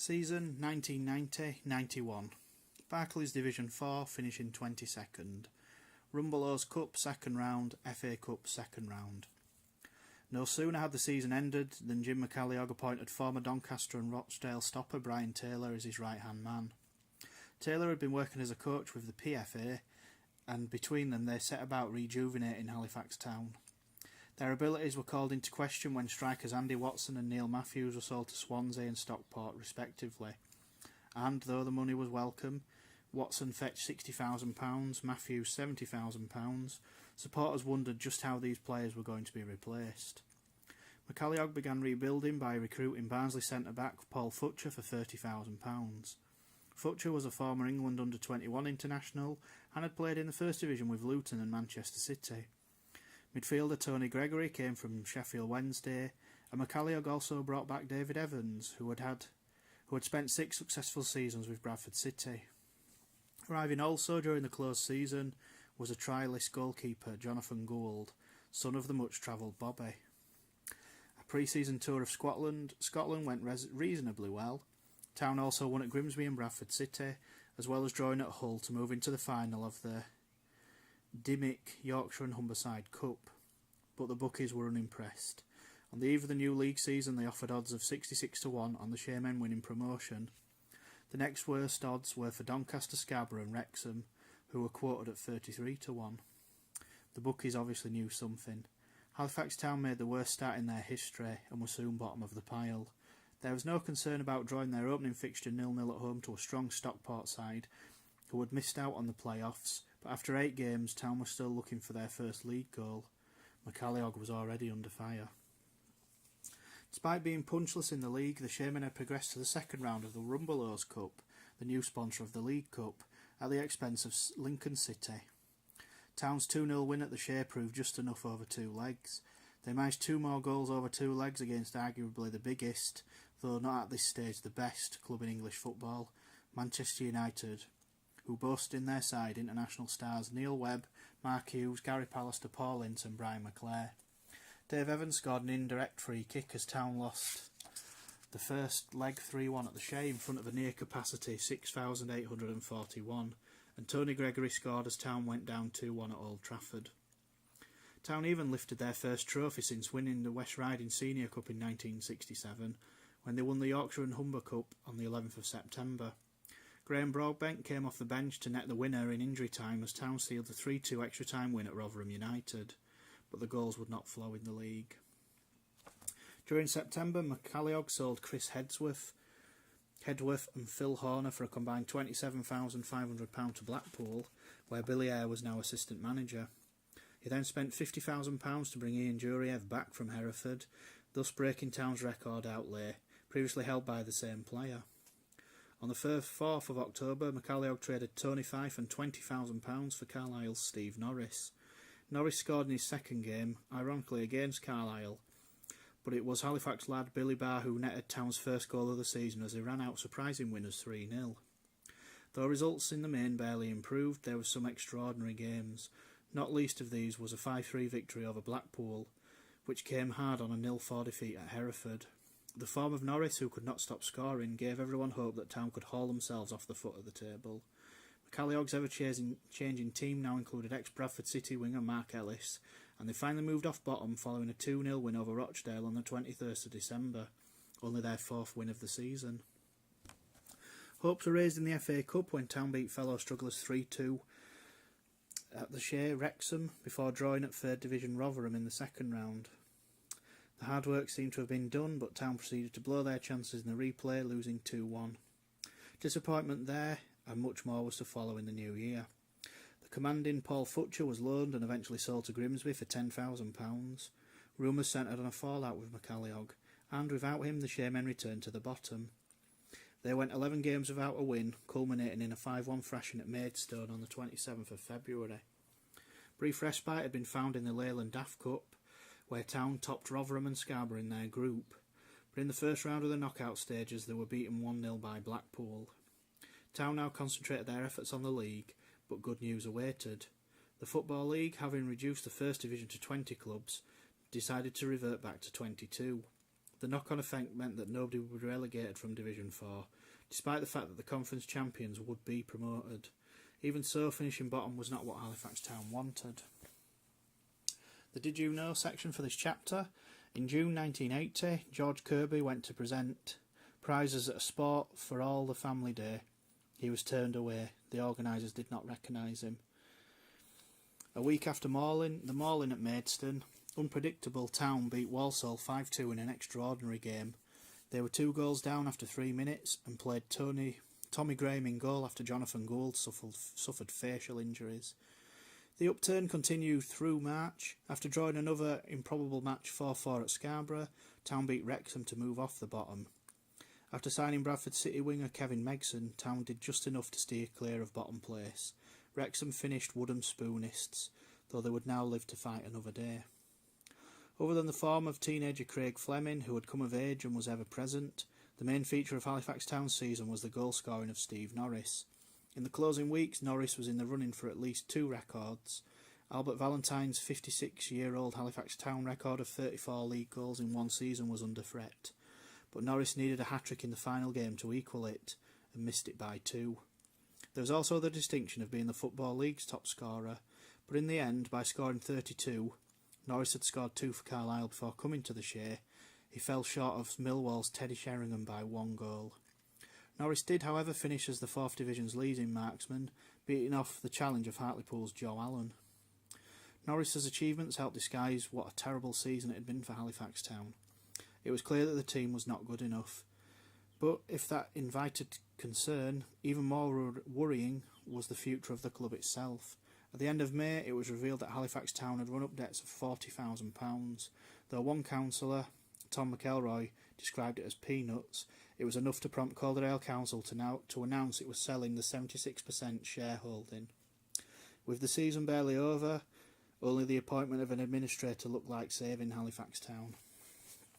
Season 1990-91. Barclays Division 4, finishing 22nd. Rumbelows Cup second round, FA Cup second round. No sooner had the season ended than Jim McCalliog appointed former Doncaster and Rochdale stopper Brian Taylor as his right-hand man. Taylor had been working as a coach with the PFA, and between them they set about rejuvenating Halifax Town. Their abilities were called into question when strikers Andy Watson and Neil Matthews were sold to Swansea and Stockport respectively. And though the money was welcome, Watson fetched £60,000, Matthews £70,000, supporters wondered just how these players were going to be replaced. McCalliog began rebuilding by recruiting Barnsley centre-back Paul Futcher for £30,000. Futcher was a former England under-21 international and had played in the First Division with Luton and Manchester City. Midfielder Tony Gregory came from Sheffield Wednesday, and McCalliog also brought back David Evans, who had spent 6 successful seasons with Bradford City. Arriving also during the closed season was a trialist goalkeeper, Jonathan Gould, son of the much-travelled Bobby. A pre-season tour of Scotland went reasonably well. Town also won at Grimsby and Bradford City, as well as drawing at Hull to move into the final of the Dimmick Yorkshire and Humberside Cup, but the bookies were unimpressed. On the eve of the new league season they offered odds of 66 to 1 on the Shamen winning promotion. The next worst odds were for Doncaster, Scarborough and Wrexham, who were quoted at 33 to 1. The bookies obviously knew something. Halifax Town made the worst start in their history and were soon bottom of the pile. There was no concern about drawing their opening fixture 0-0 at home to a strong Stockport side, who had missed out on the playoffs, but after 8 games Town were still looking for their first league goal. McCalliog was already under fire. Despite being punchless in the league, the Shamen had progressed to the second round of the Rumbelows Cup, the new sponsor of the League Cup, at the expense of Lincoln City. Town's 2-0 win at the Shea proved just enough over 2 legs. They managed 2 more goals over 2 legs against arguably the biggest, though not at this stage the best, club in English football, Manchester United, who boast in their side international stars Neil Webb, Mark Hughes, Gary Pallister, Paul Ince and Brian McClare. Dave Evans scored an indirect free kick as Town lost the first leg 3-1 at the Shea in front of a near capacity 6,841, and Tony Gregory scored as Town went down 2-1 at Old Trafford. Town even lifted their first trophy since winning the West Riding Senior Cup in 1967, when they won the Yorkshire and Humber Cup on the 11th of September. Graham Broadbent came off the bench to net the winner in injury time as Town sealed the 3-2 extra time win at Rotherham United, but the goals would not flow in the league. During September, McCalliog sold Chris Hedworth and Phil Horner for a combined £27,500 to Blackpool, where Billy Eyre was now assistant manager. He then spent £50,000 to bring Ian Juriev back from Hereford, thus breaking Town's record outlay, previously held by the same player. On the 4th of October, McCalliog traded Tony Fife and £20,000 for Carlisle's Steve Norris. Norris scored in his second game, ironically against Carlisle, but it was Halifax lad Billy Barr who netted Town's first goal of the season as they ran out surprising winners 3-0. Though results in the main barely improved, there were some extraordinary games. Not least of these was a 5-3 victory over Blackpool, which came hard on a 0-4 defeat at Hereford. The form of Norris, who could not stop scoring, gave everyone hope that Town could haul themselves off the foot of the table. McCalliog's ever-changing team now included ex-Bradford City winger Mark Ellis, and they finally moved off bottom following a 2-0 win over Rochdale on the 23rd of December, only their 4th win of the season. Hopes were raised in the FA Cup when Town beat fellow strugglers 3-2 at the Shea Wrexham before drawing at 3rd Division Rotherham in the second round. The hard work seemed to have been done, but Town proceeded to blow their chances in the replay, losing 2-1. Disappointment there, and much more was to follow in the new year. The commanding Paul Futcher was loaned and eventually sold to Grimsby for £10,000. Rumours centred on a fallout with McCalliog, and without him the Shamen returned to the bottom. They went 11 games without a win, culminating in a 5-1 thrashing at Maidstone on the 27th of February. Brief respite had been found in the Leyland Daft Cup, where Town topped Rotherham and Scarborough in their group, but in the first round of the knockout stages they were beaten 1-0 by Blackpool. Town now concentrated their efforts on the league, but good news awaited. The Football League, having reduced the First Division to 20 clubs, decided to revert back to 22. The knock-on effect meant that nobody would be relegated from Division 4, despite the fact that the conference champions would be promoted. Even so, finishing bottom was not what Halifax Town wanted. The Did You Know section for this chapter. In June 1980, George Kirby went to present prizes at a Sport for All the Family Day. He was turned away. The organisers did not recognise him. A week after the Mauling at Maidstone, unpredictable Town beat Walsall 5-2 in an extraordinary game. They were 2 goals down after 3 minutes and played Tommy Graham in goal after Jonathan Gould suffered facial injuries. The upturn continued through March. After drawing another improbable match 4-4 at Scarborough, Town beat Wrexham to move off the bottom. After signing Bradford City winger Kevin Megson, Town did just enough to steer clear of bottom place. Wrexham finished wooden spoonists, though they would now live to fight another day. Other than the form of teenager Craig Fleming, who had come of age and was ever present, the main feature of Halifax Town's season was the goal scoring of Steve Norris. In the closing weeks, Norris was in the running for at least 2 records. Albert Valentine's 56-year-old Halifax Town record of 34 league goals in one season was under threat, but Norris needed a hat-trick in the final game to equal it, and missed it by 2. There was also the distinction of being the Football League's top scorer, but in the end, by scoring 32, Norris had scored 2 for Carlisle before coming to the Shea. He fell short of Millwall's Teddy Sheringham by 1 goal. Norris did, however, finish as the 4th Division's leading marksman, beating off the challenge of Hartlepool's Joe Allen. Norris's achievements helped disguise what a terrible season it had been for Halifax Town. It was clear that the team was not good enough. But if that invited concern, even more worrying was the future of the club itself. At the end of May, it was revealed that Halifax Town had run up debts of £40,000. Though one councillor, Tom McElroy, described it as peanuts, it was enough to prompt Calderdale Council to announce it was selling the 76% shareholding. With the season barely over, only the appointment of an administrator looked like saving Halifax Town.